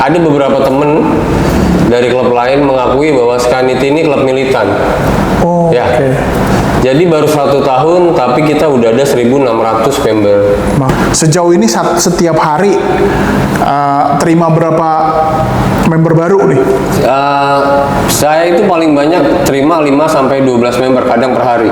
ada beberapa temen dari klub lain mengakui bahwa Skanity ini klub militan. Oh, Ya. oke. Jadi baru 1 tahun, tapi kita udah ada 1.600 member. Sejauh ini setiap hari terima berapa member baru nih? Saya itu paling banyak terima 5-12 member kadang per hari.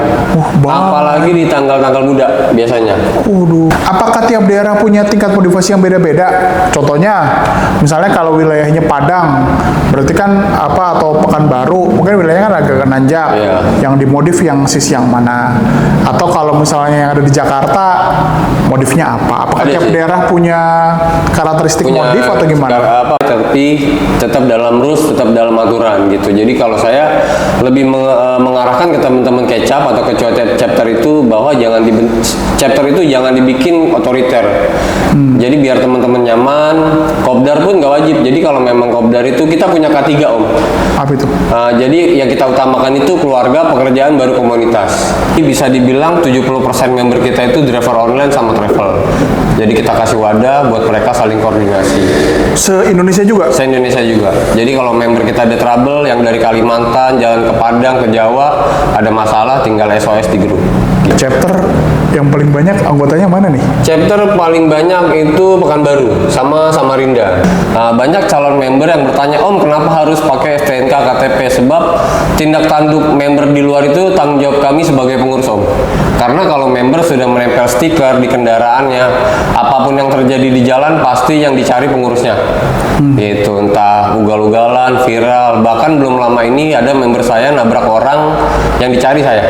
Banyak. Apalagi di tanggal-tanggal muda biasanya. Waduh. Apakah tiap daerah punya tingkat motivasi yang beda-beda? Contohnya, misalnya kalau wilayahnya Padang, berarti kan atau Pekanbaru, mungkin wilayahnya kan agak nanjak. Iya. Yang dimodif yang sisi yang mana? Atau kalau misalnya yang ada di Jakarta, modifnya apa? Apakah Ada tiap sih. daerah punya karakteristik modif atau gimana? Tapi tetap dalam rules, tetap dalam aturan gitu. Jadi kalau saya lebih mengarahkan ke teman-teman kecap atau ketua chapter itu bahwa chapter itu jangan dibikin otoriter. Jadi biar teman-teman nyaman. Kopdar pun nggak wajib. Jadi kalau memang kopdar itu kita punya K3 Om. Apa itu? Jadi yang kita utamakan itu keluarga, pekerjaan, baru komunitas. Ini bisa dibilang 70% member kita itu driver online sama travel. Jadi kita kasih wadah buat mereka saling koordinasi. Se-Indonesia juga? Se-Indonesia juga. Jadi kalau member kita ada trouble yang dari Kalimantan, jalan ke Padang, ke Jawa, ada masalah tinggal SOS di grup. Chapter yang paling banyak anggotanya mana nih? Chapter paling banyak itu Pekanbaru sama Samarinda. Banyak calon member yang bertanya, Om kenapa harus pakai STNK KTP? Sebab tindak tanduk member di luar itu tanggung jawab kami sebagai pengurus Om. Karena kalau member sudah menempel stiker di kendaraannya, apapun yang terjadi di jalan pasti yang dicari pengurusnya. Gitu, entah ugal-ugalan, viral. Bahkan belum lama ini ada member saya nabrak orang yang dicari saya.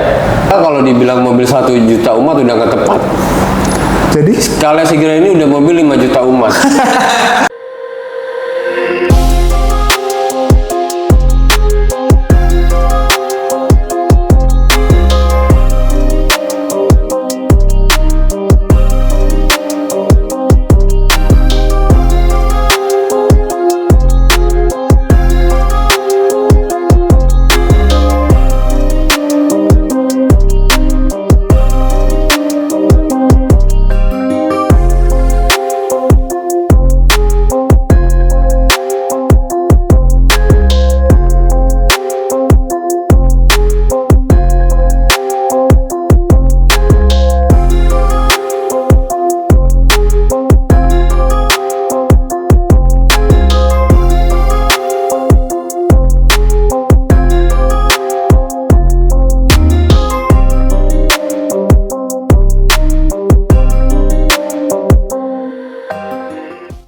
Kalau dibilang mobil 1 juta umat udah nggak tepat. Jadi Kalea Sigra ini udah mobil 5 juta umat.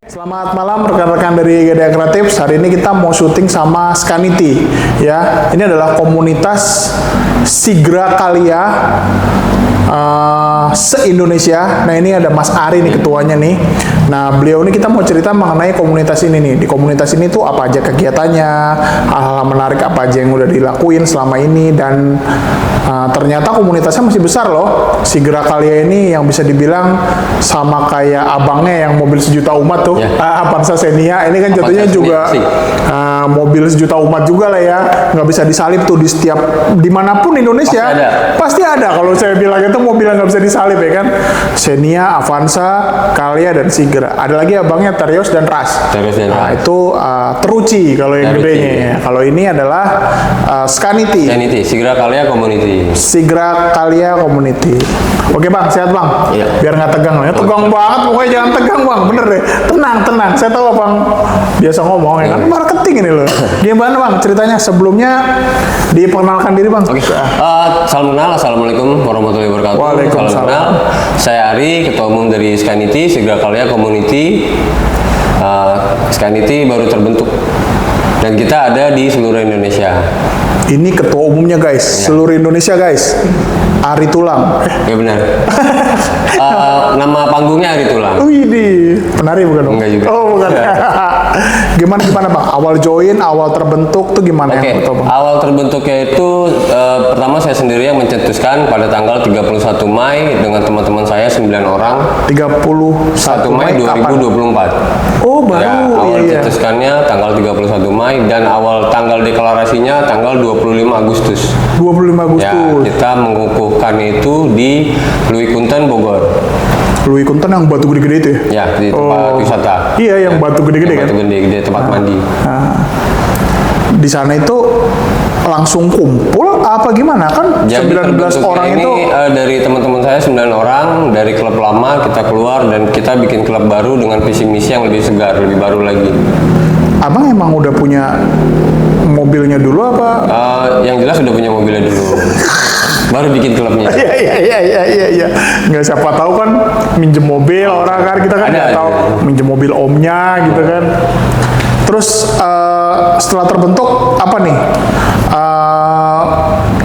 Selamat malam rekan-rekan dari Gada Kreatif. Hari ini kita mau syuting sama Skanity ya. Ini adalah komunitas Sigra Kalea se-Indonesia. Nah, ini ada Mas Ari nih ketuanya nih. Nah, beliau ini kita mau cerita mengenai komunitas ini nih. Di komunitas ini tuh apa aja kegiatannya, hal-hal menarik apa aja yang udah dilakuin selama ini, dan ternyata komunitasnya masih besar loh. Sigra Kalea ini yang bisa dibilang sama kayak abangnya yang mobil 1 juta umat tuh. Avanza Xenia ini kan jatuhnya juga mobil 1 juta umat juga lah ya, nggak bisa disalip tuh di setiap dimanapun Indonesia pasti ada. Kalau saya bilang itu mobil yang nggak bisa disalip ya kan, Xenia, Avanza, Kalea dan Sigra. Ada lagi abangnya Terios dan Ras. Nah itu Teruci kalau yang gedenya ya. Kalau ini adalah Skanity. Sigra Kalea Community. Sigra Kalea Community. Oke bang, sehat bang? Iya. Biar nggak tegang ya. Tegang banget, pokoknya jangan tegang bang. Bener deh. Tenang. Saya tahu bang biasa ngomong ya kan. Marketing ini loh. Gimana bang ceritanya? Sebelumnya diperkenalkan diri bang. Oke. Salam kenal. Assalamualaikum warahmatullahi wabarakatuh. Waalaikumsalam. Salam kenal. Saya Ari, ketua umum dari Skanity, Sigra Kalea Community. Skanity baru terbentuk dan kita ada di seluruh Indonesia. Ini ketua umumnya guys, seluruh Indonesia guys. Ari Tulang. Ya benar. Nama panggungnya Ari Tulang. Wih, penari bukan dong? Enggak juga. Oh bukan. Gimana bang? Awal join, awal terbentuk tuh gimana? Oke, awal terbentuknya itu pertama saya sendiri yang mencetuskan pada tanggal 31 Mei dengan teman-teman saya 9 orang. 31 Mei 2024. Oh baru. Ya, awal iya. cetuskannya tanggal 31 Mei dan awal tanggal deklarasinya tanggal 25 Agustus. 25 Agustus. Ya, kita mengukuhkan itu di Louis Kunten, Bogor. Louis Vuitton yang batu gede-gede itu ya? Ya, di tempat wisata. Iya, yang batu gede-gede Yang kan? batu gede-gede tempat mandi. Di sana itu langsung kumpul apa gimana kan? Jadi 19 terbentuknya orang ini itu dari teman-teman saya 9 orang dari klub lama kita keluar dan kita bikin klub baru dengan visi misi yang lebih segar, lebih baru lagi. abang emang udah punya mobilnya dulu apa? Yang jelas udah punya mobilnya dulu. Baru bikin klubnya. Iya. Nggak siapa tahu kan minjem mobil orang kan kita kan Ada, nggak tahu ada. minjem mobil omnya gitu kan. Terus setelah terbentuk apa nih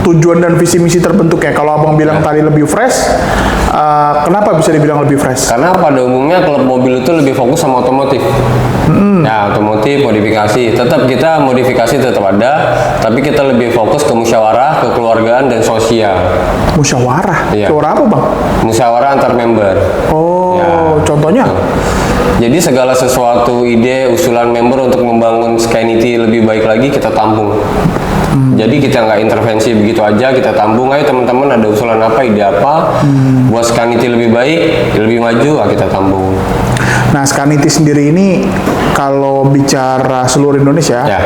tujuan dan visi misi terbentuknya? Kalau abang bilang tadi lebih fresh, kenapa bisa dibilang lebih fresh? Karena pada umumnya klub mobil itu lebih fokus sama otomotif. Ya, otomotif, modifikasi. Tetap kita modifikasi tetap ada, tapi kita lebih fokus ke musyawarah, kekeluargaan dan sosial. Musyawarah. Iya. Musyawarah apa bang? Musyawarah antar member. Oh, Ya. contohnya? Jadi segala sesuatu ide, usulan member untuk membangun Skynity lebih baik lagi kita tampung. Jadi kita nggak intervensi begitu aja, kita tampung aja teman-teman ada usulan apa, ide apa, buat Skynity lebih baik, lebih maju, kita tampung. Nah, Skynity sendiri ini kalau bicara seluruh Indonesia, Ya.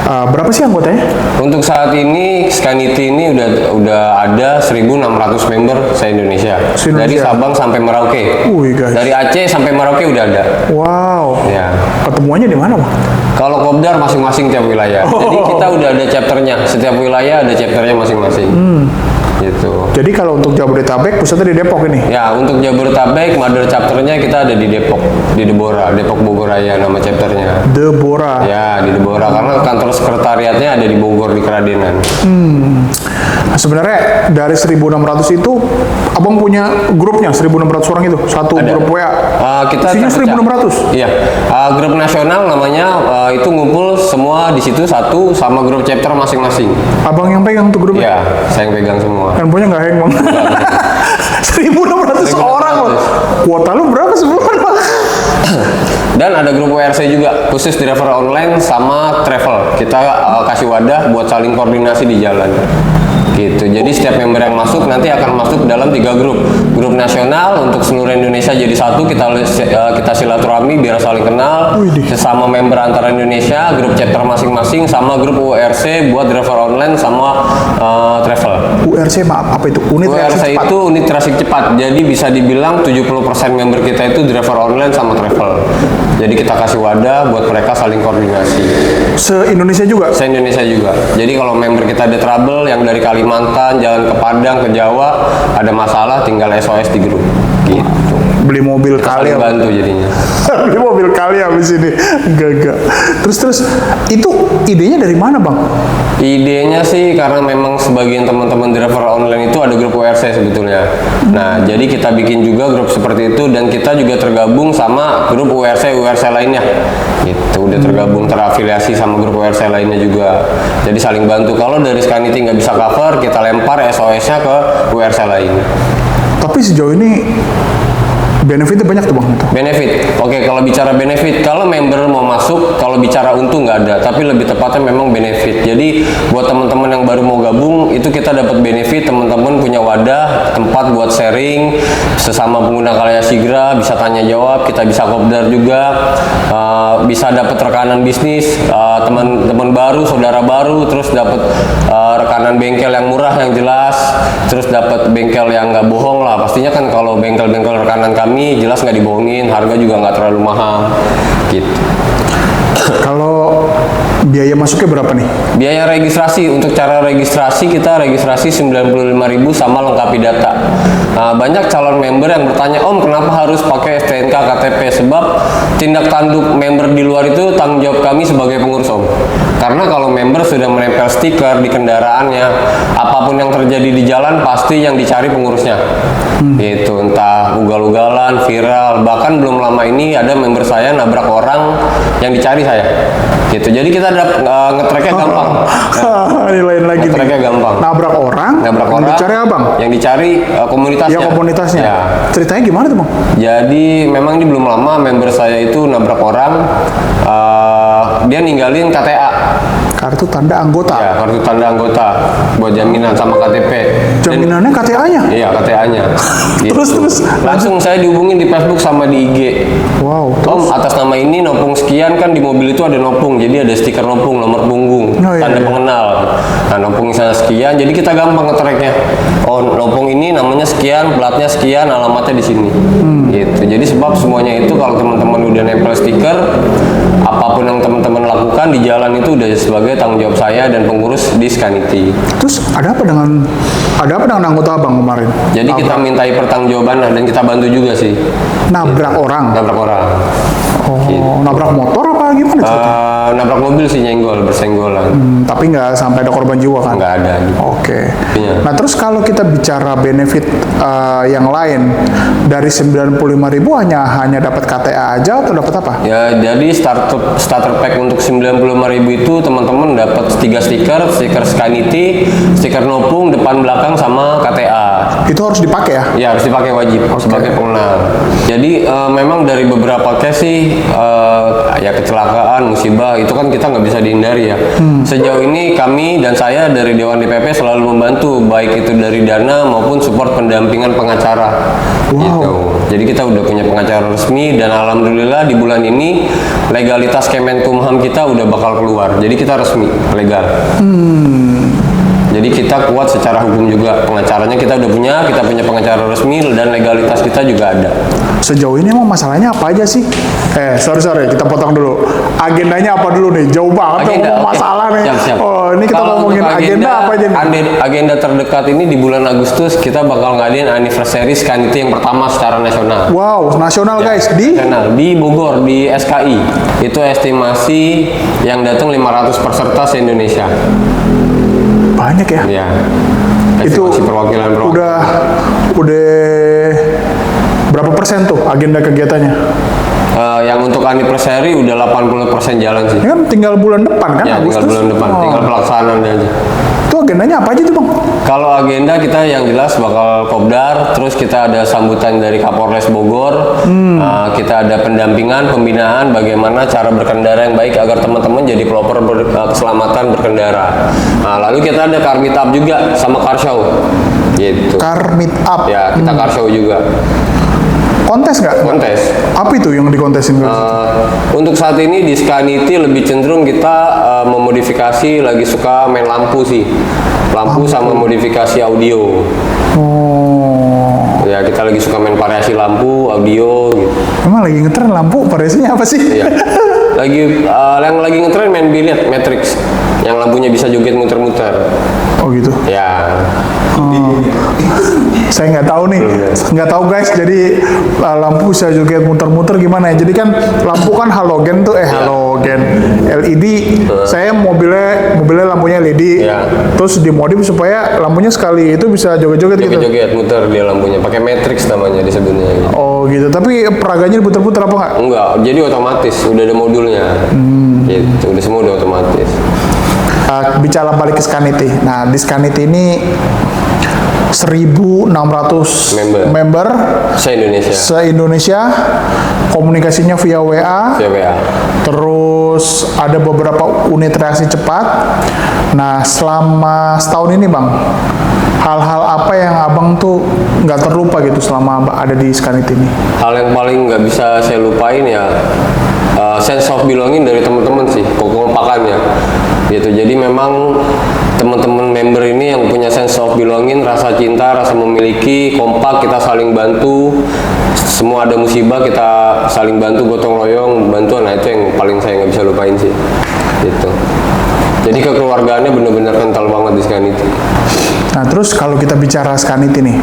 Berapa sih anggotanya? Untuk saat ini Skynity ini udah ada 1.600 member se-Indonesia. Se-Indonesia. Dari Sabang sampai Merauke. Wih, guys. Dari Aceh sampai Merauke udah ada. Wow. Ya. Ketemuannya di mana bang? Kalau Kopdar masing-masing tiap wilayah. Jadi kita udah ada chapternya. Setiap wilayah ada chapternya masing-masing. Gitu. Jadi kalau untuk Jabodetabek pusatnya di Depok ini. Ya, untuk Jabodetabek, mother chapternya kita ada di Depok, di Debora, Depok Bogor Raya nama chapternya. Debora. Ya, di Debora karena kantor sekretariatnya ada di Bogor di Keradenan. Nah, sebenarnya dari 1.600 itu abang punya grupnya 1.600 orang itu satu Ada. grup WA. Kita Isinya terpecah. 1.600. Iya. Grup nasional namanya itu ngumpul semua di situ satu sama grup chapter masing-masing. Abang yang pegang tuh grupnya. Iya, saya yang pegang semua. Handphonenya nggak hang bang. 1.600 orang loh. Kuota lu berapa sebulan bang? Dan ada grup WRC juga khusus driver online sama travel. Kita kasih wadah buat saling koordinasi di jalan. Gitu. Jadi setiap member yang masuk nanti akan masuk dalam 3 grup. Grup nasional untuk seluruh Indonesia jadi satu, kita silaturahmi biar saling kenal. Widih. Sesama member antara Indonesia, grup chapter masing-masing sama grup WRC buat driver online sama travel. URC maaf apa itu? Unit WRC reaksi cepat. itu unit tracing cepat. Jadi bisa dibilang 70% member kita itu driver online sama travel. Jadi kita kasih wadah buat mereka saling koordinasi. Se-Indonesia juga. Se-Indonesia juga. Jadi kalau member kita ada trouble yang dari Kalimantan, jalan ke Padang, ke Jawa, ada masalah tinggal SOS di grup. Gitu. Beli mobil kali Saling bantu jadinya. beli mobil kali habis ini. Enggak. Terus itu idenya dari mana bang? Idenya sih karena memang sebagian teman-teman driver online itu ada grup WRC sebetulnya. Nah, jadi kita bikin juga grup seperti itu dan kita juga tergabung sama grup WRC lainnya. Gitu, udah tergabung terafiliasi sama grup WRC lainnya juga. Jadi saling bantu. Kalau dari Skynity nggak bisa cover, kita lempar SOS-nya ke WRC lain. Tapi sejauh ini benefitnya banyak tuh bang itu. Benefit, oke kalau bicara benefit, kalau member mau masuk, kalau bicara untung nggak ada, tapi lebih tepatnya memang benefit. Jadi buat teman-teman yang baru mau gabung, itu kita dapat benefit, teman-teman punya wadah, tempat buat sharing, sesama pengguna Kalya Sigra, bisa tanya jawab, kita bisa kopdar juga, bisa dapat rekanan bisnis, teman-teman baru, saudara baru, terus dapat rekanan bengkel yang murah yang jelas, terus dapat bengkel yang nggak bohong lah. Pastinya kan kalau bengkel-bengkel rekanan kami jelas nggak dibohongin, harga juga nggak terlalu mahal gitu. Kalau biaya masuknya berapa nih? Biaya registrasi, untuk cara registrasi kita registrasi 95.000 sama lengkapi data. Nah, banyak calon member yang bertanya, Om kenapa harus pakai STNK KTP? Sebab tindak tanduk member di luar itu tanggung jawab kami sebagai pengurus Om. Karena kalau member sudah menempel stiker di kendaraannya, apapun yang terjadi di jalan pasti yang dicari pengurusnya. Gitu, entah ugal-ugalan, viral, bahkan belum lama ini ada member saya nabrak orang yang dicari saya. Gitu. Jadi kita nge-tracknya gampang. Ini lain lagi nih. Nge-tracknya gampang. Nabrak orang. Nabrak yang orang. Dicari abang. Yang dicari komunitasnya. Ya komunitasnya. Ya. Ceritanya gimana tuh bang? Jadi memang ini belum lama member saya itu nabrak orang, dia ninggalin KTA. Kartu tanda anggota. Ya, kartu tanda anggota buat jaminan sama KTP. Jaminannya KTA-nya. Iya, KTA-nya. Terus Langsung saya dihubungin di Facebook sama di IG. Wow. Om, atas nama ini nopung sekian, kan di mobil itu ada nopung, jadi ada stiker nopung, nomor punggung, Oh, iya, tanda iya. pengenal. Nah, nopung misalnya sekian, jadi kita gampang nge-tracknya. Oh, nopung ini namanya sekian, platnya sekian, alamatnya di sini. Gitu. Jadi sebab semuanya itu kalau teman-teman udah nempel stiker, apapun yang teman-teman lakukan di jalan itu udah sebagai tanggung jawab saya dan pengurus di Scanity. Terus ada apa dengan anggota abang kemarin? Jadi kita mintai pertanggungjawaban dan kita bantu juga sih. Nabrak orang. Nabrak orang. Oh, nabrak motor apa gimana ceritanya? Nabrak mobil sih, bersenggolan. Tapi nggak sampai ada korban jiwa kan? Nggak ada. Oke. Iya. Nah terus kalau kita bicara benefit yang lain dari 95.000 hanya dapat KTA aja atau dapat apa? Ya, jadi starter pack untuk 95.000 itu teman-teman dapat 3 stiker Scanity, stiker nopung depan belakang sama KTA. Itu harus dipakai ya? Ya, harus dipakai wajib sebagai pengenal. Jadi memang dari beberapa case sih ya kecelakaan, musibah itu kan kita nggak bisa dihindari ya. Sejauh ini kami dan saya dari Dewan DPP selalu membantu baik itu dari dana maupun support pendampingan pengacara. Gitu. Jadi kita udah punya pengacara resmi dan alhamdulillah di bulan ini legalitas Kemenkumham kita udah bakal keluar. Jadi kita resmi legal. Jadi kita kuat secara hukum juga, pengacaranya kita udah punya, kita punya pengacara resmi dan legalitas kita juga ada. Sejauh ini emang masalahnya apa aja sih? Sorry, kita potong dulu. Agendanya apa dulu nih? Jauh banget Agenda, dong oke. masalah nih. Siap. Oh, ini kita Kalau ngomongin untuk agenda apa aja nih? Agenda terdekat ini di bulan Agustus kita bakal ngadain anniversary Scanity yang pertama secara nasional. Wow, nasional guys di Nasional di Bogor di SKI. Itu estimasi yang datang 500 peserta se-Indonesia. banyak ya. Ya. Itu Estimasi perwakilan. udah berapa persen tuh agenda kegiatannya? Yang untuk anniversary udah 80% jalan sih. Ini kan tinggal bulan depan kan? Ya, tinggal Agustus? bulan depan, tinggal pelaksanaan aja. Itu agendanya apa aja tuh bang? Kalau agenda kita yang jelas bakal kopdar, terus kita ada sambutan dari Kapolres Bogor, kita ada pendampingan, pembinaan bagaimana cara berkendara yang baik agar teman-teman jadi pelopor keselamatan berkendara. Nah, lalu kita ada car meet up juga sama car show, gitu. Car meet up. Ya, kita car show juga. Kontes nggak? Kontes. Apa itu yang dikontesin? Untuk saat ini di Scanity lebih cenderung kita memodifikasi, lagi suka main lampu sih, lampu sama modifikasi audio. Oh, Ya kita lagi suka main variasi lampu, audio gitu. emang lagi ngetren lampu variasinya apa sih? Iya. Yang lagi ngetren main biliar Matrix, yang lampunya bisa joget muter-muter. Oh gitu. Ya. Saya nggak tahu nih, nggak tahu guys. Jadi lampu bisa joget muter-muter gimana ya? Jadi kan lampu kan halogen tuh, halogen LED. Saya mobilnya lampunya LED. Ya. Terus dimodif supaya lampunya sekali itu bisa joget-joget gitu. Joget-joget muter dia lampunya, pakai Matrix namanya disebutnya. Gitu. Oh gitu. Tapi peraganya diputer-puter apa nggak? Enggak, jadi otomatis, udah ada modulnya. Gitu, udah semua udah otomatis. Bicara balik ke Scanity. Nah di Scanity ini 1.600 member Se-Indonesia. se-Indonesia, komunikasinya via WA. Via WA. Terus ada beberapa unit reaksi cepat. Nah, selama setahun ini bang, hal-hal apa yang abang tuh nggak terlupa gitu selama abang ada di Scanity ini? Hal yang paling nggak bisa saya lupain ya sense of belonging dari teman-teman sih, kekompakannya gitu. Jadi memang teman-teman member ini yang punya sense of belonging, rasa cinta, rasa memiliki, kompak, kita saling bantu. Semua ada musibah kita saling bantu, gotong royong, bantuan. Nah itu yang paling saya nggak bisa lupain sih, gitu. Jadi kekeluargaannya benar-benar kental banget di Scanity. Nah, terus kalau kita bicara Scanity nih,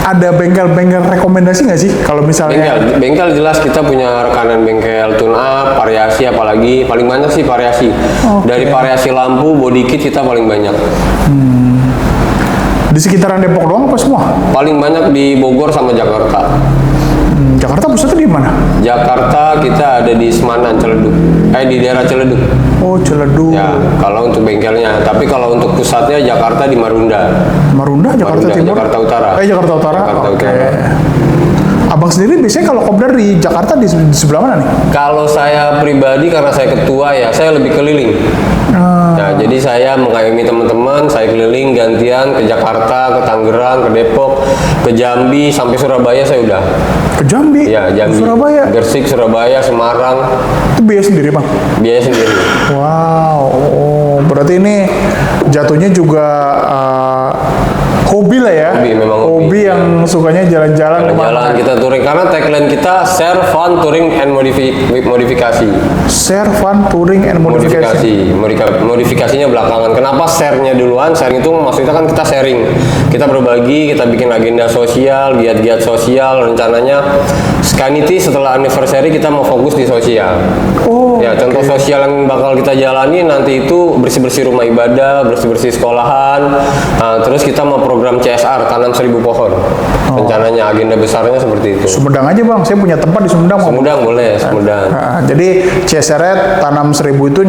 ada bengkel-bengkel rekomendasi nggak sih kalau misalnya? Bengkel jelas kita punya rekanan bengkel tune up, variasi apalagi paling banyak sih variasi. Dari variasi lampu, body kit kita paling banyak. Di sekitaran Depok doang apa semua? Paling banyak di Bogor sama Jakarta. Jakarta pusatnya di mana? Jakarta kita ada di Semanan, Ciledug. Di daerah Ciledug. Oh, Ciledug. Ya, kalau untuk bengkelnya. Tapi kalau untuk pusatnya Jakarta di Marunda. Marunda, Jakarta Timur. Jakarta Utara. Jakarta Utara. Jakarta Oke. Utara. Abang sendiri biasanya kalau kopdar di Jakarta di sebelah mana nih? Kalau saya pribadi karena saya ketua ya, saya lebih keliling. Nah, jadi saya mengayomi teman-teman, saya keliling gantian ke Jakarta, ke Tangerang, ke Depok, ke Jambi, sampai Surabaya saya udah. Ke Jambi? Ya, Jambi. Surabaya? Gresik, Surabaya, Semarang. Itu biaya sendiri, Bang? Biaya sendiri. Wow, berarti ini jatuhnya juga hobi lah ya. Hobi, memang hobi. Yang sukanya jalan-jalan Jalan kita touring, karena tagline kita share fun touring and modifikasi. Share fun touring and modifikasi. Modifikasinya belakangan. Kenapa share-nya duluan? Share itu maksudnya kan kita sharing, kita berbagi, kita bikin agenda sosial, giat-giat sosial. Rencananya Skanity setelah anniversary kita mau fokus di sosial. Oh, ya, contoh sosial yang bakal kita jalani nanti itu bersih-bersih rumah ibadah, bersih-bersih sekolahan. Nah, terus kita mau program CSR, tanam 1000 pohon. Rencananya agenda besarnya seperti itu. Sumedang aja, Bang, saya punya tempat di Sumedang. Sumedang boleh, Sumedang. Jadi CSR tanam 1000 itu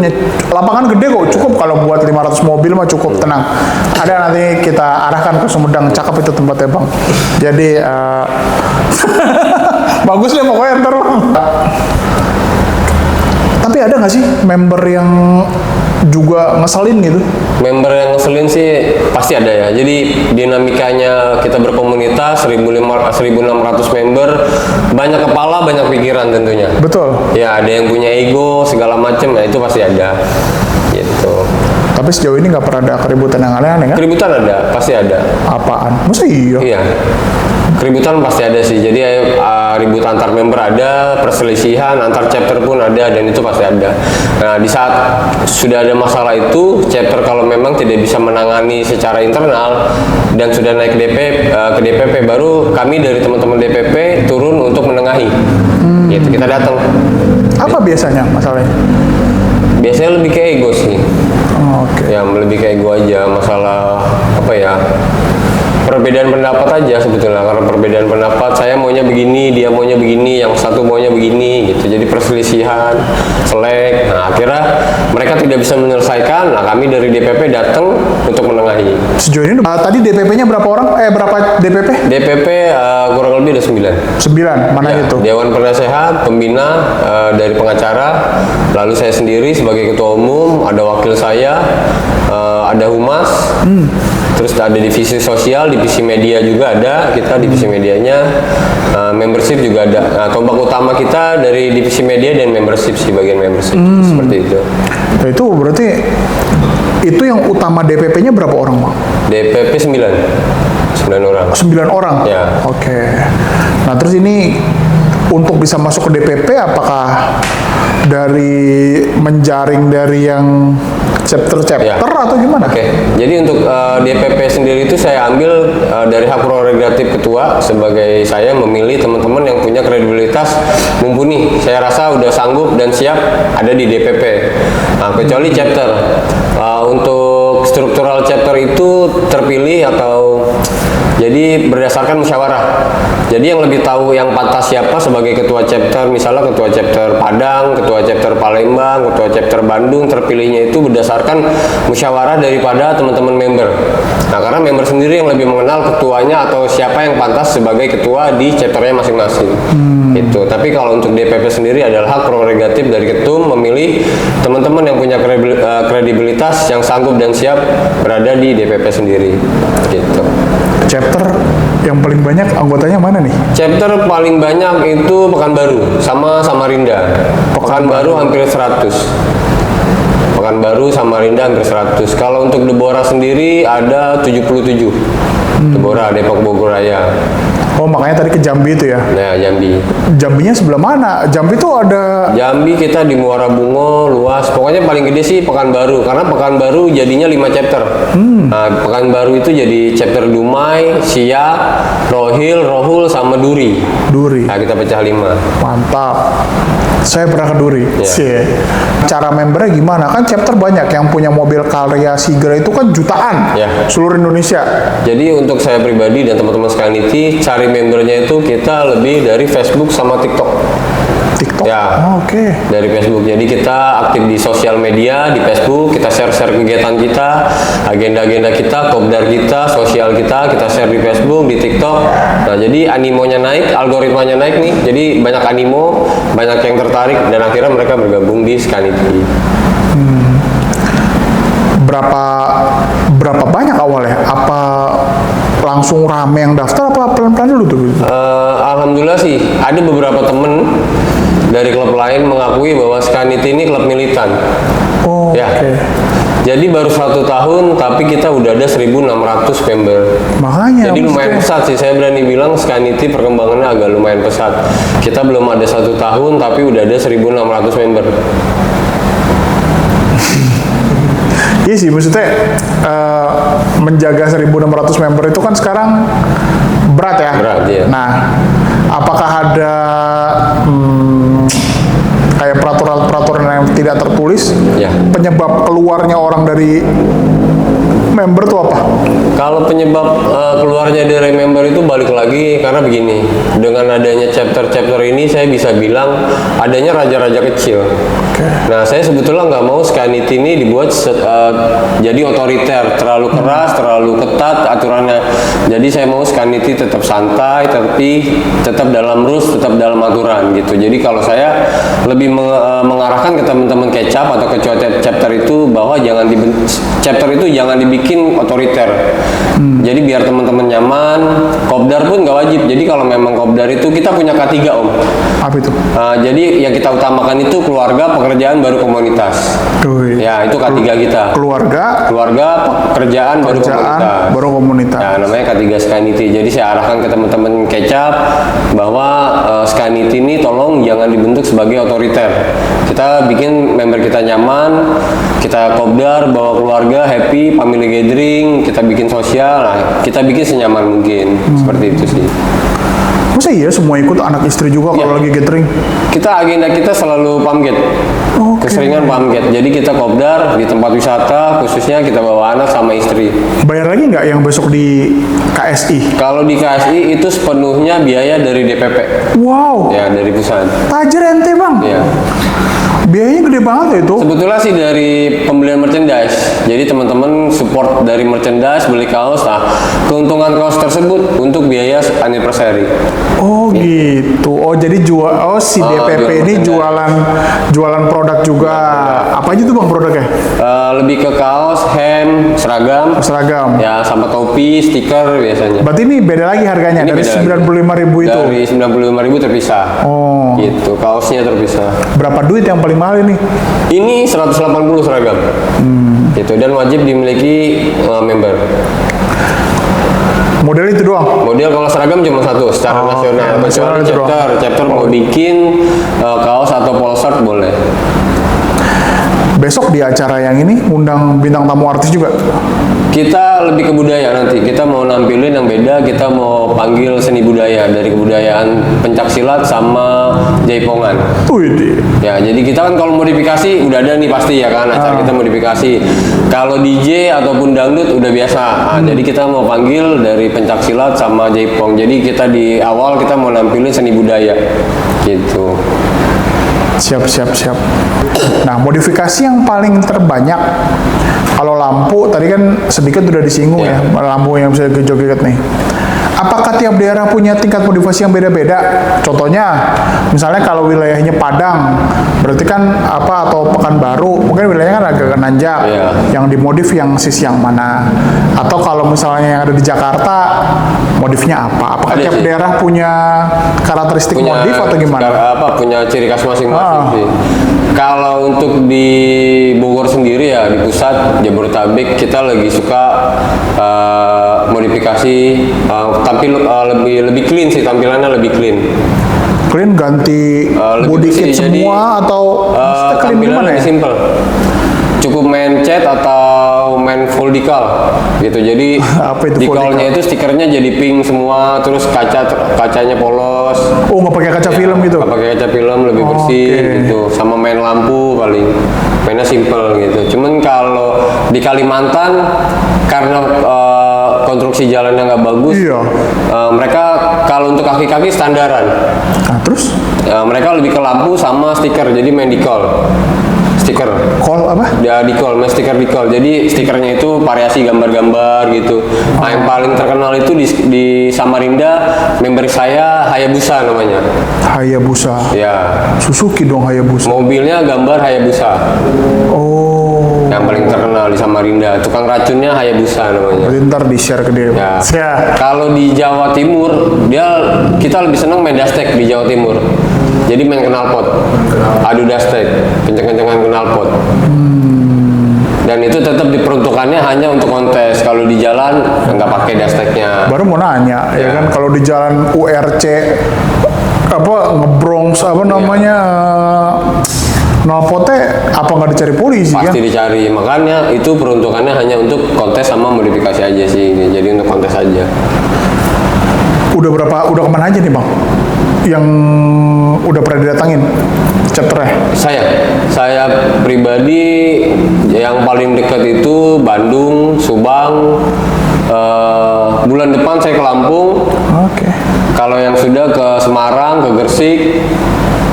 lapangan gede kok, cukup kalau buat 500 mobil mah cukup, tenang. Ada nanti kita arahkan ke Sumedang, cakep itu tempatnya, Bang. Jadi bagus deh pokoknya ntar, Bang. Tapi ada nggak sih member yang juga ngeselin gitu? Member yang ngeselin sih pasti ada ya. Jadi dinamikanya kita berkomunitas 1.600 member, banyak kepala, banyak pikiran tentunya. Betul. Ya, ada yang punya ego segala macam, ya itu pasti ada. Gitu. Tapi sejauh ini nggak pernah ada keributan yang aneh-aneh kan? Keributan ada, pasti ada. Apaan? Masa iya? Iya. Keributan pasti ada sih. Jadi ribut antar member ada, perselisihan antar chapter pun ada, dan itu pasti ada. Nah, di saat sudah ada masalah itu, chapter kalau memang tidak bisa menangani secara internal dan sudah naik ke DPP, baru kami dari teman-teman DPP turun untuk menengahi. Gitu, kita datang. Apa biasanya masalahnya? Biasanya lebih ke ego sih. Oke. Ya, lebih ke ego aja, masalah apa ya? Perbedaan pendapat aja sebetulnya, karena perbedaan pendapat, saya maunya begini, dia maunya begini, yang satu maunya begini gitu. Jadi perselisihan, selek. Nah, akhirnya mereka tidak bisa menyelesaikan. Nah, kami dari DPP datang untuk menengahi. Sejauh ini tadi DPP-nya berapa orang? Berapa DPP? DPP kurang lebih ada 9. 9. Mana Ya, itu? Dewan Penasehat, pembina dari pengacara, lalu saya sendiri sebagai ketua umum, ada wakil saya, ada humas, terus ada divisi sosial, divisi media juga ada, kita divisi medianya, membership juga ada. Nah, tombak utama kita dari divisi media dan membership sih, bagian membership, seperti itu. Nah, itu berarti itu yang utama DPP-nya berapa orang, Bang? DPP 9 orang. 9 orang? Ya. Oke. Nah, terus ini untuk bisa masuk ke DPP, apakah dari menjaring dari yang chapter-chapter atau gimana? Oke, jadi untuk DPP sendiri itu saya ambil dari hak prerogatif ketua, sebagai saya memilih teman-teman yang punya kredibilitas mumpuni. Saya rasa udah sanggup dan siap ada di DPP. Nah, kecuali chapter. Untuk struktural chapter itu terpilih atau jadi berdasarkan musyawarah. Jadi yang lebih tahu yang pantas siapa sebagai ketua chapter, misalnya ketua chapter Padang, ketua chapter Palembang, ketua chapter Bandung, terpilihnya itu berdasarkan musyawarah daripada teman-teman member. Nah, karena member sendiri yang lebih mengenal ketuanya atau siapa yang pantas sebagai ketua di chapternya masing-masing. Itu. Tapi kalau untuk DPP sendiri adalah hak prerogatif dari ketum memilih teman-teman yang punya kredibilitas yang sanggup dan siap berada di DPP sendiri. Gitu. Chapter yang paling banyak anggotanya mana nih? Chapter paling banyak itu Pekanbaru sama Samarinda. Pekanbaru hampir 100. Pekanbaru, Samarinda hampir 100. Kalau untuk Deborah sendiri ada 77. Deborah, Depok Bogor Raya. Oh, makanya tadi ke Jambi itu ya? Nah, Jambi. Jambinya sebelah mana? Jambi itu ada... Jambi kita di Muara Bungo, luas. Pokoknya paling gede sih Pekanbaru, karena Pekanbaru jadinya 5 chapter. Nah, Pekanbaru itu jadi chapter Dumai, Siak, Rohil, Rohul, sama Duri. Duri. Nah, kita pecah 5. Mantap. Saya pernah ke Duri. Ya. Cie. Cara membernya gimana? Kan chapter banyak yang punya mobil Karya Sigra itu kan jutaan. Ya. Seluruh Indonesia. Jadi untuk saya pribadi dan teman-teman Skanity, cari membernya itu kita lebih dari Facebook sama TikTok. TikTok. Ya. Oh, oke. Dari Facebook. Jadi kita aktif di sosial media, di Facebook, kita share-share kegiatan kita, agenda-agenda kita, kopdar kita, sosial kita share di Facebook, di TikTok. Nah, jadi animonya naik, algoritmanya naik nih. Jadi banyak animo, banyak yang tertarik, dan akhirnya mereka bergabung di Scanity. Berapa banyak awalnya? Apa langsung rame yang daftar apa pelan-pelan dulu tuh? Alhamdulillah sih, ada beberapa temen dari klub lain mengakui bahwa Scanity ini klub militan. Oh, Ya. oke. Jadi baru 1 tahun, tapi kita udah ada 1.600 member. Makanya. Jadi lumayan maksudnya- pesat sih, saya berani bilang Scanity perkembangannya agak lumayan pesat. Kita belum ada 1 tahun, tapi udah ada 1.600 member. Iya sih, maksudnya menjaga 1.600 member itu kan sekarang berat ya. Berat, iya. Nah, apakah ada kayak peraturan-peraturan yang tidak tertulis? Ya. Penyebab keluarnya orang dari member itu apa? Kalau penyebab keluarnya dari member itu balik lagi karena begini, dengan adanya chapter-chapter ini saya bisa bilang adanya raja-raja kecil. Nah, saya sebetulnya nggak mau Scanity ini dibuat jadi otoriter, terlalu keras, terlalu ketat aturannya. Jadi saya mau Scanity tetap santai, tertib, tetap dalam rules, tetap dalam aturan gitu. Jadi kalau saya lebih mengarahkan ke teman-teman kecap atau ke chapter itu bahwa chapter itu jangan dibikin otoriter. Jadi biar teman-teman nyaman, kopdar pun nggak wajib. Jadi kalau memang kopdar itu kita punya K3 Om. Apa itu? Jadi yang kita utamakan itu keluarga, pekerjaan, baru komunitas. Wih. Ya, itu K3 kita. Keluarga, Pekerjaan, baru komunitas. baru komunitas. Ya, namanya K3 Scanity. Jadi saya arahkan ke teman-teman kecap bahwa Scanity ini tolong jangan dibentuk sebagai otoriter. Kita bikin member kita nyaman, kita kopdar, bawa keluarga, happy, family gathering, kita bikin sosial, nah, kita bikin senyaman mungkin. Seperti itu sih. Masa iya semua ikut, anak istri juga kalau lagi gathering? Agenda kita selalu pamget. Oke. Keseringan pamget. Jadi kita kopdar di tempat wisata, khususnya kita bawa anak sama istri. Bayar lagi nggak yang besok di KSI? Kalau di KSI itu sepenuhnya biaya dari DPP. Wow, Ya, dari pusat. tajir ente bang. Ya. Biayanya gede banget ya itu. Sebetulnya sih dari pembelian merchandise. Jadi teman-teman support dari merchandise, beli kaos. Nah, keuntungan kaos tersebut untuk biaya anniversary. Oh gitu. Oh jadi si DPP jual ini merchandise. jualan produk juga. Apa aja tuh bang produknya? Lebih ke kaos, hem, seragam. Seragam. Ya, sama topi, stiker biasanya. Berarti ini beda lagi harganya Ini dari beda lagi. 95.000 itu. Dari 95.000 terpisah. Oh. Gitu, kaosnya terpisah. Berapa duit yang paling mahal ini? Ini 180 seragam. Gitu, dan wajib dimiliki member. Model itu doang. Model kalau seragam cuma satu secara nasional. oke. Nasional Kecuali itu doang. chapter mau bikin kaos atau polsart boleh. Besok di acara yang ini undang bintang tamu artis juga. Kita lebih ke budaya nanti. Kita mau nampilin yang beda. Kita mau panggil seni budaya dari kebudayaan pencaksilat sama jaipongan. Wih, Ya, jadi kita kan kalau modifikasi udah ada nih pasti ya kan acara kita modifikasi. Kalau DJ ataupun dangdut udah biasa. Nah, jadi kita mau panggil dari pencaksilat sama jaipong. Jadi kita di awal kita mau nampilin seni budaya. Gitu. siap. Nah, modifikasi yang paling terbanyak kalau lampu tadi kan sedikit udah disinggung ya, lampu yang bisa joget-joget nih. Apakah tiap daerah punya tingkat modifikasi yang beda-beda? Contohnya, misalnya kalau wilayahnya Padang, berarti kan atau Pekanbaru, mungkin wilayahnya kan agak nanjak, yang dimodif yang sisi yang mana? Atau kalau misalnya yang ada di Jakarta, modifnya apa? Apakah tiap daerah punya karakteristik modif atau gimana? Punya ciri khas masing-masing sih. Kalau untuk di Bogor sendiri ya, di pusat Jabodetabek kita lagi suka modifikasi tampil lebih clean sih, tampilannya lebih clean. Clean ganti body kit semua atau clean gimana ya? Lebih simple. Cukup main cat atau main full decal gitu. Jadi Apa itu full decalnya itu stikernya jadi pink semua, terus kacanya polos. Oh, nggak pakai kaca film gitu? Nggak pakai kaca film, lebih bersih gitu. Sama main lampu paling mainnya simple gitu. Cuman kalau di Kalimantan karena konstruksi jalannya nggak bagus, mereka kalau untuk kaki-kaki standaran. Nah, terus Mereka lebih ke lampu sama stiker, jadi main di call. Stiker. call apa? Ya di call, main stiker di call. Jadi stikernya itu variasi gambar-gambar gitu. Nah, yang paling terkenal itu di Samarinda, member saya Hayabusa namanya. Hayabusa. Ya, Suzuki dong Hayabusa. mobilnya gambar Hayabusa. Oh. Yang paling terkenal di Samarinda, tukang racunnya Hayabusa namanya. Berarti ntar di-share ke dia. Ya. Ya. Kalau di Jawa Timur, kita lebih senang main dastek di Jawa Timur. Jadi main knalpot, adu dastek, kenceng-kencengan knalpot. Dan itu tetap diperuntukannya hanya untuk kontes. Kalau di jalan nggak pakai dasteknya. Baru mau nanya, ya Ya. kan kalau di jalan URC apa ngebrongs apa namanya knalpotnya apa nggak dicari polisi kan? Pasti dicari. Makanya itu peruntukannya hanya untuk kontes sama modifikasi aja sih. Jadi untuk kontes aja. Udah kemana aja nih bang? Yang udah pernah didatangin chapternya? Saya pribadi yang paling dekat itu Bandung, Subang. Bulan depan saya ke Lampung. Oke. Kalau yang sudah ke Semarang, ke Gresik.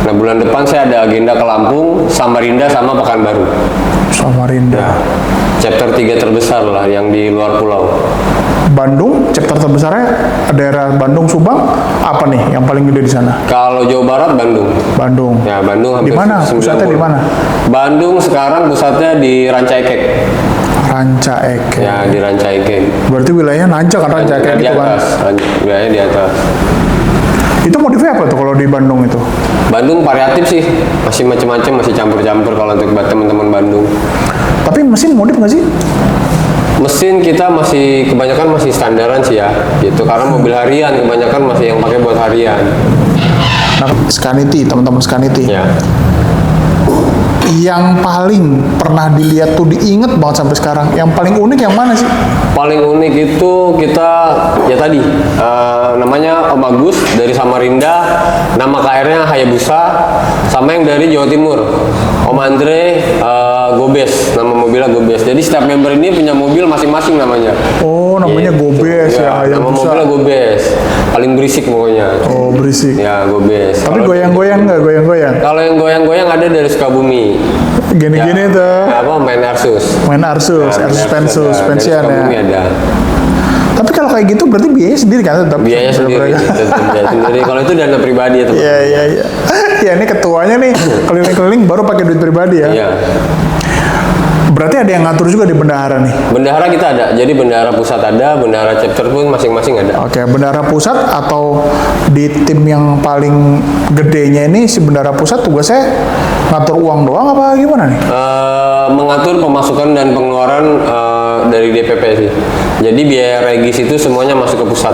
Nah, bulan depan saya ada agenda ke Lampung, Samarinda sama Pekanbaru. Samarinda. Chapter 3 terbesar lah yang di luar pulau. Bandung, chapter terbesarnya daerah Bandung Subang apa nih yang paling gede di sana? Kalau Jawa Barat Bandung. Bandung. Ya, Bandung Di hampir mana? 90. Pusatnya di mana? Bandung sekarang pusatnya di Rancaikek. Rancaikek. Ya, di Rancaikek. Berarti wilayahnya Nanca kan Rancaikek Di gitu kan? atas, wilayahnya di atas. Itu motifnya apa tuh kalau di Bandung itu? Bandung variatif sih, masih macam-macam, masih campur-campur kalau untuk buat teman-teman Bandung. Tapi mesin modif nggak sih? Mesin kita masih kebanyakan masih standaran sih ya, gitu. Karena mobil harian kebanyakan masih yang pakai buat harian. Nah, Scanity, teman-teman Scanity. Ya. Yang paling pernah dilihat tuh diinget banget sampai sekarang. Yang paling unik yang mana sih? Paling unik itu kita ya tadi namanya Om Agus dari Samarinda, nama KR-nya Hayabusa, sama yang dari Jawa Timur Om Andre Gobes, nama mobilnya Gobes. Jadi setiap member ini punya mobil masing-masing namanya. Oh, namanya Gitu. Gobes ya, Nama Hayabusa. mobilnya Gobes, paling berisik pokoknya. Oh, berisik. Ya Gobes. Tapi Kalau- goyang-goyang nggak? Goyang-goyang? Kalau yang goyang-goyang ada dari Sukabumi. Gini-gini Ya, tuh. Apa main Airsus. Main Arsus, Ya, Arsus main Airsus ada. suspension Dari Sukabumi ya. ada. Tapi kalau kayak gitu berarti biayanya sendiri kan tetap? Biaya sendiri, Mereka. tetap biaya sendiri. Kalau itu dana pribadi ya teman. Iya, iya, iya. Ya ini ketuanya nih keliling-keliling baru pakai duit pribadi ya. Iya. Berarti ada yang ngatur juga di bendahara nih. Bendahara kita ada. Jadi bendahara pusat ada, bendahara chapter pun masing-masing ada. Oke, bendahara pusat atau di tim yang paling gedenya ini si bendahara pusat tugasnya ngatur uang doang apa gimana nih? Mengatur pemasukan dan pengeluaran dari DPP sih. Jadi biaya regis itu semuanya masuk ke pusat.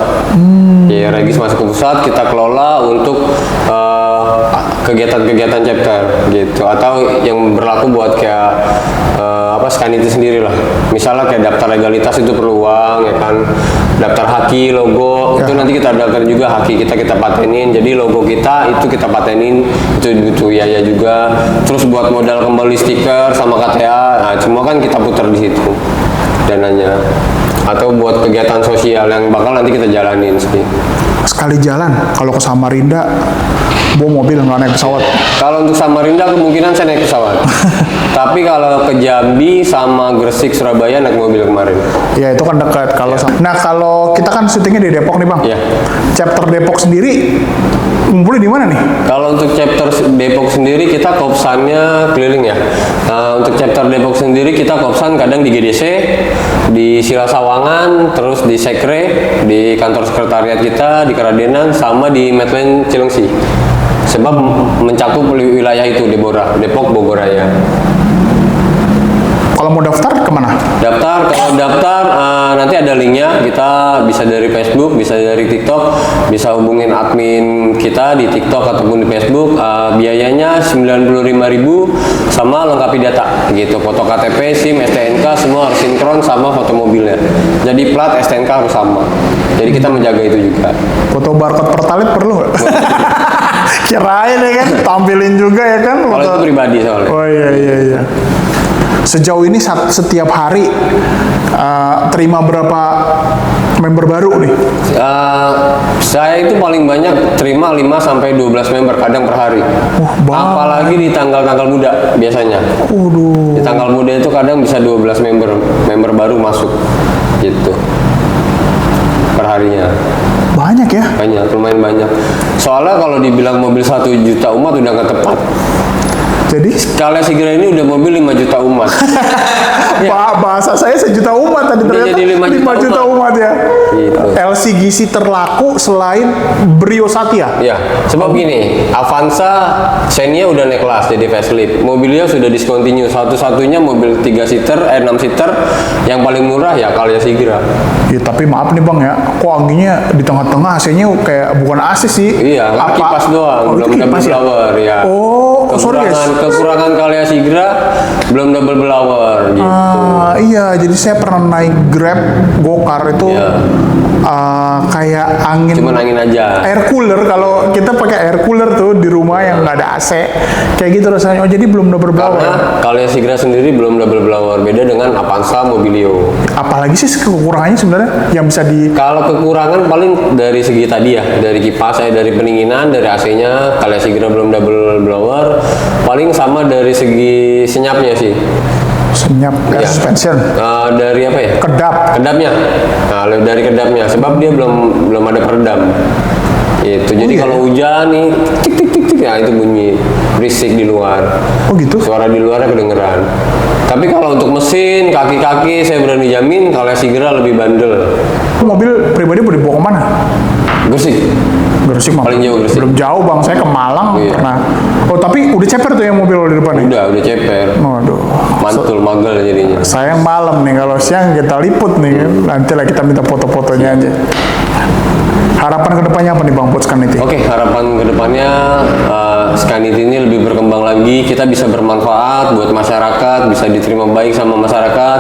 Biaya regis masuk ke pusat, kita kelola untuk kegiatan-kegiatan chapter gitu. Atau yang berlaku buat kayak Scanity sendiri lah. Misalnya kayak daftar legalitas itu perlu uang ya kan. Daftar haki, logo itu nanti kita daftar juga haki kita patenin. Jadi logo kita itu kita patenin, itu butuh biaya juga. Terus buat modal kembali stiker sama KTA, nah semua kan kita putar di situ dananya. Atau buat kegiatan sosial yang bakal nanti kita jalanin sih. Sekali jalan kalau ke Samarinda bawa mobil nggak naik pesawat. Kalau untuk Samarinda kemungkinan saya naik pesawat. Tapi kalau ke Jambi sama Gresik Surabaya naik mobil kemarin. Ya itu kan dekat. Nah kalau kita kan syutingnya di Depok nih bang. Iya. Chapter Depok sendiri ngumpulnya di mana nih? Kalau untuk chapter Depok sendiri kita kopsannya keliling ya. Untuk chapter Depok sendiri kita kopsan kadang di GDC, di Silasawangan, terus di Sekre, di kantor sekretariat kita, di Keradenan, sama di Medland Cilengsi. Sebab mencakup wilayah itu Depok, Bogoraya. Kalau mau daftar kemana? Kalau daftar nanti ada linknya. Kita bisa dari Facebook, bisa dari TikTok, bisa hubungin admin kita di TikTok ataupun di Facebook. Biayanya 95.000 sama lengkapi data gitu. Foto KTP, SIM, STNK semua harus sinkron sama foto mobilnya. Jadi plat STNK harus sama. Jadi kita menjaga itu juga. Foto barcode Pertalite perlu nggak? Kirain ya kan, tampilin juga ya kan? Kalau itu pribadi soalnya. Oh iya. Sejauh ini setiap hari terima berapa member baru nih? Saya itu paling banyak terima 5 sampai 12 member kadang per hari. Apalagi di tanggal-tanggal muda biasanya. Di tanggal muda itu kadang bisa 12 member baru masuk gitu. Perharinya. Banyak ya? Banyak, lumayan banyak. Soalnya kalau dibilang mobil 1 juta umat udah nggak tepat. Jadi Calya Sigra ini udah mobil 5 juta umat. bahasa saya 1 juta umat tadi, Udah ternyata jadi 5 juta umat ya. Gitu. LCGC terlaku selain Brio Satya. Ya, sebab gini, Avanza Xenia udah naik kelas jadi facelift. Mobilnya sudah discontinue. Satu-satunya mobil 3 seater, 6 seater yang paling murah ya Calya Sigra. Ya, tapi maaf nih Bang ya, kok anginnya di tengah-tengah, AC-nya kayak bukan AC sih. Iya, kan kipas doang, belum double blower ya. Oh, sorry guys. Kekurangan Calya Sigra belum double blower gitu. Iya, jadi saya pernah naik Grab Gokar itu kayak angin. Cuman angin aja. Air cooler, kalau kita pakai air cooler tuh di rumah yang nggak ada AC, kayak gitu rasanya. Oh, jadi belum double blower. Karena Calya Sigra sendiri belum double blower, beda dengan Avanza Mobilio. Apalagi sih kekurangannya sebenarnya yang bisa di. Kalau kekurangan paling dari segi tadi ya, dari kipas, dari pendinginan, dari AC-nya, Calya Sigra belum double blower. Paling sama dari segi senyapnya sih. Senyap air suspension. Dari apa ya? Kedapnya. Nah, dari kedapnya, sebab dia belum ada peredam. Itu. Jadi kalau hujan nih, tik tik tik tik, ya itu bunyi berisik di luar. Oh gitu. Suara di luarnya kedengeran. Tapi kalau untuk mesin, kaki-kaki, saya berani jamin Calya Sigra lebih bandel. Mobil pribadi mau dibawa kemana? Gresik. Gresik mah. Paling jauh Gresik. Belum jauh Bang, saya ke Malang Iya. pernah. Oh tapi udah ceper tuh yang mobil di depan nih? Udah ceper. Waduh. Mantul, magel jadinya. Sayang malam nih, kalau siang kita liput nih kan. Nanti lah kita minta foto-fotonya aja. Harapan kedepannya apa nih Bang buat Scanity? Oke, harapan kedepannya Scanity ini lebih berkembang lagi, kita bisa bermanfaat buat masyarakat, bisa diterima baik sama masyarakat,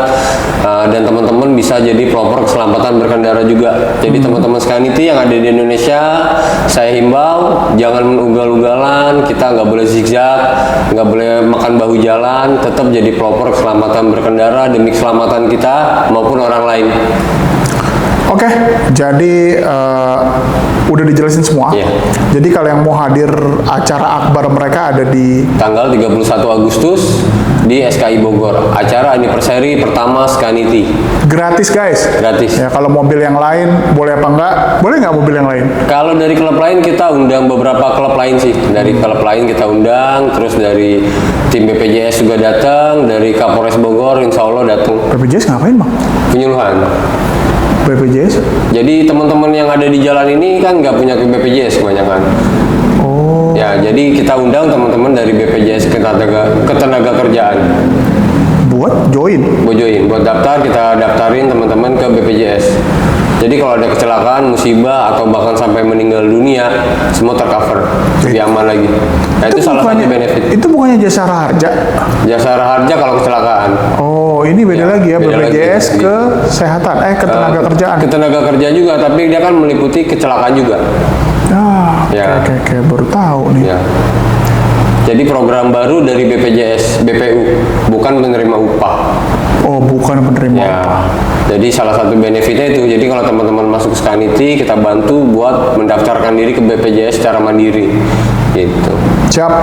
dan teman-teman bisa jadi pelopor keselamatan berkendara juga. Jadi teman-teman Scanity yang ada di Indonesia, saya himbau jangan ugal-ugalan, kita nggak boleh zigzag, nggak boleh makan bahu jalan, tetap jadi pelopor keselamatan berkendara demi keselamatan kita maupun orang lain. Oke, jadi udah dijelasin semua. Iya. Jadi kalau yang mau hadir acara akbar mereka ada di Tanggal 31 Agustus di SKI Bogor. Acara anniversary pertama Scanity. gratis guys. Gratis. Ya kalau mobil yang lain boleh apa enggak? Boleh nggak mobil yang lain? Kalau dari klub lain kita undang beberapa klub lain sih. Dari klub lain kita undang, terus dari tim BPJS juga datang, dari Kapolres Bogor insya Allah datang. BPJS ngapain Bang? Penyuluhan. BPJS? Jadi teman-teman yang ada di jalan ini kan nggak punya ke BPJS kebanyakan. Oh. Ya, jadi kita undang teman-teman dari BPJS ketenaga kerjaan. Buat join? Buat daftar, kita daftarin teman-teman ke BPJS. Jadi kalau ada kecelakaan, musibah, atau bahkan sampai meninggal dunia, semua tercover, lebih aman lagi. Nah, itu salah satu benefit. Itu bukannya jasa harja? Jasa harja kalau kecelakaan. Oh, ini beda lagi ya, beda BPJS lagi. kesehatan, ketenaga kerjaan. Ketenaga kerja juga, tapi dia kan meliputi kecelakaan juga. Ya. Oke, baru tahu nih. Ya. Jadi program baru dari BPJS, BPU, bukan penerima upah. Oh, bukan penerima Ya, upah. jadi salah satu benefitnya itu. Jadi kalau teman-teman masuk Scanity, kita bantu buat mendaftarkan diri ke BPJS secara mandiri, gitu. Siap.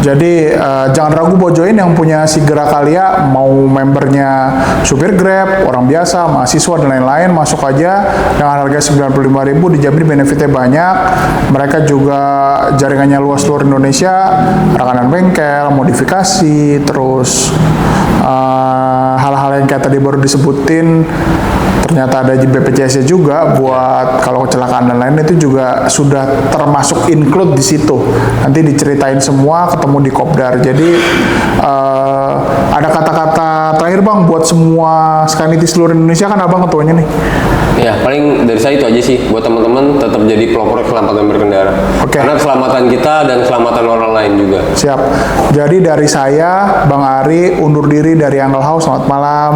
Jadi jangan ragu buat join yang punya Sigra Calya, mau membernya supir Grab, orang biasa, mahasiswa dan lain-lain, masuk aja dengan harga 95.000, dijamin benefitnya banyak. Mereka juga jaringannya luas seluruh Indonesia, rekanan bengkel, modifikasi, terus hal-hal yang kayak tadi baru disebutin. Ternyata ada BPJS-nya juga buat kalau kecelakaan dan lain, itu juga sudah termasuk include di situ. Nanti diceritain semua, ketemu di Kopdar. Jadi ada kata-kata terakhir Bang buat semua Scanity seluruh Indonesia, kan Abang ketuanya nih. Ya, paling dari saya itu aja sih. Buat teman-teman tetap jadi pelopor keselamatan berkendara. Oke. Karena keselamatan kita dan keselamatan orang lain juga. Siap. Jadi dari saya, Bang Ari, undur diri dari Angle House. Selamat malam.